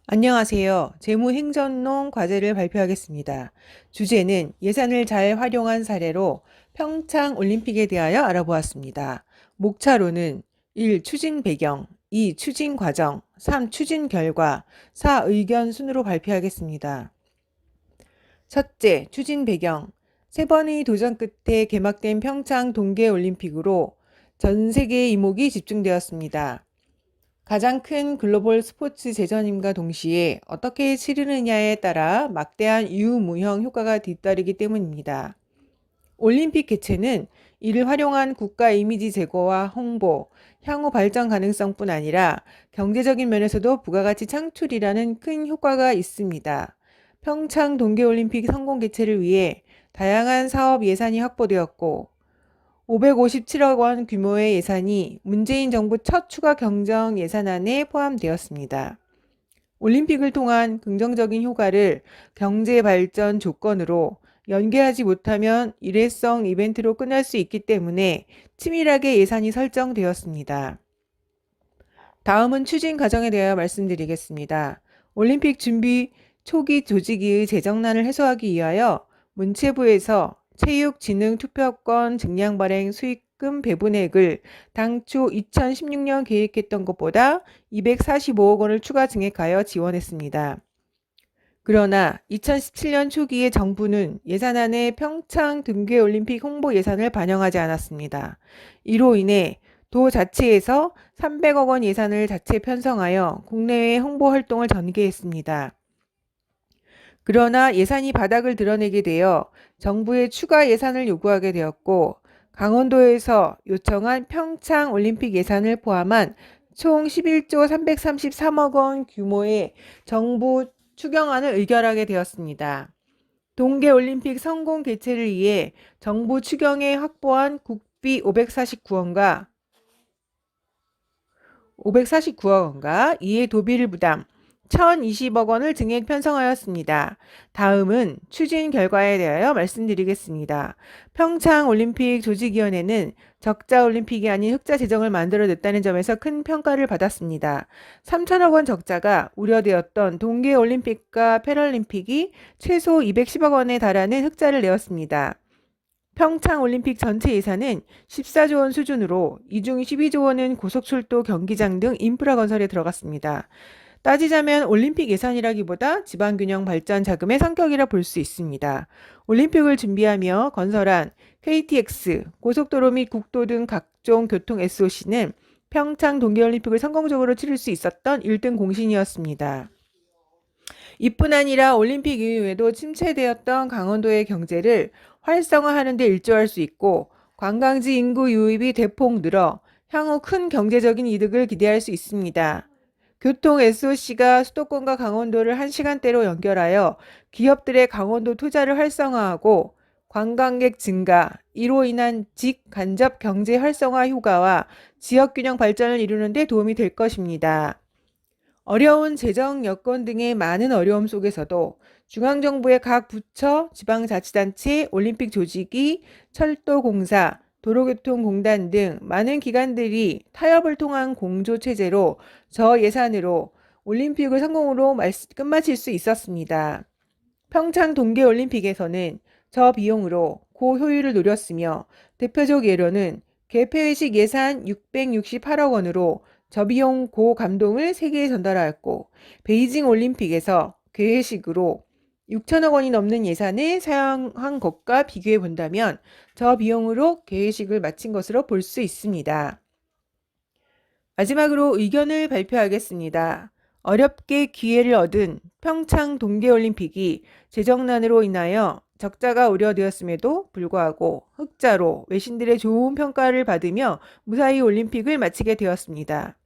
안녕하세요. 재무행전론 과제를 발표하겠습니다. 주제는 예산을 잘 활용한 사례로 평창 올림픽에 대하여 알아보았습니다. 목차로는 1. 추진 배경, 2. 추진 과정, 3. 추진 결과, 4. 의견 순으로 발표하겠습니다. 첫째, 추진 배경. 세 번의 도전 끝에 개막된 평창 동계올림픽으로 전 세계의 이목이 집중되었습니다. 가장 큰 글로벌 스포츠 재전임과 동시에 어떻게 치르느냐에 따라 막대한 유무형 효과가 뒤따르기 때문입니다. 올림픽 개최는 이를 활용한 국가 이미지 제고와 홍보, 향후 발전 가능성뿐 아니라 경제적인 면에서도 부가가치 창출이라는 큰 효과가 있습니다. 평창 동계올림픽 성공 개최를 위해 다양한 사업 예산이 확보되었고 557억 원 규모의 예산이 문재인 정부 첫 추가 경정 예산안에 포함되었습니다. 올림픽을 통한 긍정적인 효과를 경제 발전 조건으로 연계하지 못하면 일회성 이벤트로 끝날 수 있기 때문에 치밀하게 예산이 설정되었습니다. 다음은 추진 과정에 대하여 말씀드리겠습니다. 올림픽 준비 초기 조직의 재정난을 해소하기 위하여 문체부에서 체육진흥투표권 증량 발행 수익금 배분액을 당초 2016년 계획했던 것보다 245억 원을 추가 증액하여 지원했습니다. 그러나 2017년 초기에 정부는 예산안에 평창 동계올림픽 홍보 예산을 반영하지 않았습니다. 이로 인해 도 자체에서 300억 원 예산을 자체 편성하여 국내외 홍보 활동을 전개했습니다. 그러나 예산이 바닥을 드러내게 되어 정부에 추가 예산을 요구하게 되었고 강원도에서 요청한 평창 올림픽 예산을 포함한 총 11조 333억 원 규모의 정부 추경안을 의결하게 되었습니다. 동계올림픽 성공 개최를 위해 정부 추경에 확보한 국비 549억원과 이에 도비를 부담 1,020억 원을 증액 편성하였습니다. 다음은 추진 결과에 대하여 말씀드리겠습니다. 평창 올림픽 조직위원회는 적자 올림픽이 아닌 흑자 재정을 만들어냈다는 점에서 큰 평가를 받았습니다. 3천억 원 적자가 우려되었던 동계 올림픽과 패럴림픽이 최소 210억 원에 달하는 흑자를 내었습니다. 평창 올림픽 전체 예산은 14조 원 수준으로 이 중 12조 원은 고속철도 경기장 등 인프라 건설에 들어갔습니다. 따지자면 올림픽 예산이라기보다 지방균형 발전 자금의 성격이라 볼 수 있습니다. 올림픽을 준비하며 건설한 KTX, 고속도로 및 국도 등 각종 교통 SOC는 평창 동계올림픽을 성공적으로 치를 수 있었던 1등 공신이었습니다. 이뿐 아니라 올림픽 이후에도 침체되었던 강원도의 경제를 활성화하는 데 일조할 수 있고 관광지 인구 유입이 대폭 늘어 향후 큰 경제적인 이득을 기대할 수 있습니다. 교통 SOC가 수도권과 강원도를 한 시간대로 연결하여 기업들의 강원도 투자를 활성화하고 관광객 증가, 이로 인한 직간접 경제 활성화 효과와 지역균형 발전을 이루는 데 도움이 될 것입니다. 어려운 재정 여건 등의 많은 어려움 속에서도 중앙정부의 각 부처, 지방자치단체, 올림픽 조직이 철도공사, 도로교통공단 등 많은 기관들이 타협을 통한 공조체제로 저예산으로 올림픽을 성공으로 끝마칠 수 있었습니다. 평창 동계올림픽에서는 저비용으로 고효율을 노렸으며 대표적 예로는 개폐회식 예산 668억 원으로 저비용 고감동을 세계에 전달하였고 베이징 올림픽에서 개회식으로 6천억 원이 넘는 예산을 사용한 것과 비교해 본다면 저비용으로 개회식을 마친 것으로 볼 수 있습니다. 마지막으로 의견을 발표하겠습니다. 어렵게 기회를 얻은 평창 동계올림픽이 재정난으로 인하여 적자가 우려되었음에도 불구하고 흑자로 외신들의 좋은 평가를 받으며 무사히 올림픽을 마치게 되었습니다.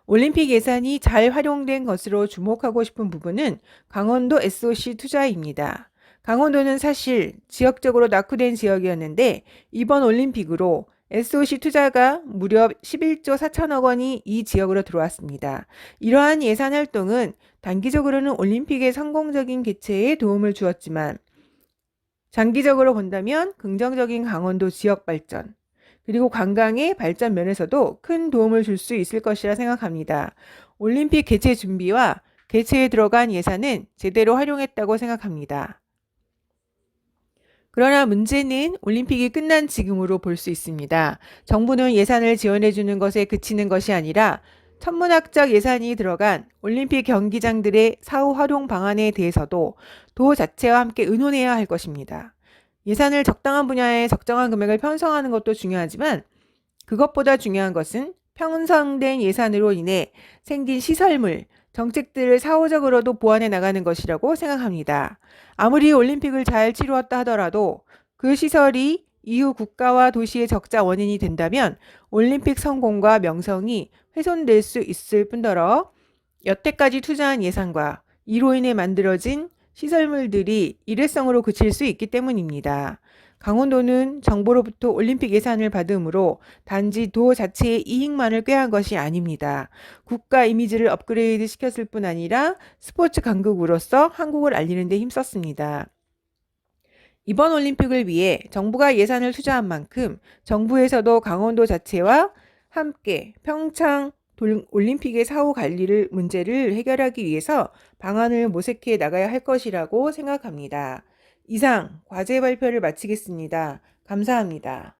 올림픽 예산이 잘 활용된 것으로 주목하고 싶은 부분은 강원도 SOC 투자입니다. 강원도는 사실 지역적으로 낙후된 지역이었는데 이번 올림픽으로 SOC 투자가 무려 11조 4천억 원이 이 지역으로 들어왔습니다. 이러한 예산 활동은 단기적으로는 올림픽의 성공적인 개최에 도움을 주었지만 장기적으로 본다면 긍정적인 강원도 지역 발전, 그리고 관광의 발전 면에서도 큰 도움을 줄 수 있을 것이라 생각합니다. 올림픽 개최 준비와 개최에 들어간 예산은 제대로 활용했다고 생각합니다. 그러나 문제는 올림픽이 끝난 지금으로 볼 수 있습니다. 정부는 예산을 지원해주는 것에 그치는 것이 아니라 천문학적 예산이 들어간 올림픽 경기장들의 사후 활용 방안에 대해서도 도 자체와 함께 의논해야 할 것입니다. 예산을 적당한 분야에 적정한 금액을 편성하는 것도 중요하지만 그것보다 중요한 것은 편성된 예산으로 인해 생긴 시설물, 정책들을 사후적으로도 보완해 나가는 것이라고 생각합니다. 아무리 올림픽을 잘 치루었다 하더라도 그 시설이 이후 국가와 도시의 적자 원인이 된다면 올림픽 성공과 명성이 훼손될 수 있을 뿐더러 여태까지 투자한 예산과 이로 인해 만들어진 시설물들이 일회성으로 그칠 수 있기 때문입니다. 강원도는 정부로부터 올림픽 예산을 받으므로 단지 도 자체의 이익만을 꾀한 것이 아닙니다. 국가 이미지를 업그레이드 시켰을 뿐 아니라 스포츠 강국으로서 한국을 알리는 데 힘썼습니다. 이번 올림픽을 위해 정부가 예산을 투자한 만큼 정부에서도 강원도 자체와 함께 평창 올림픽의 사후 관리를 문제를 해결하기 위해서 방안을 모색해 나가야 할 것이라고 생각합니다. 이상 과제 발표를 마치겠습니다. 감사합니다.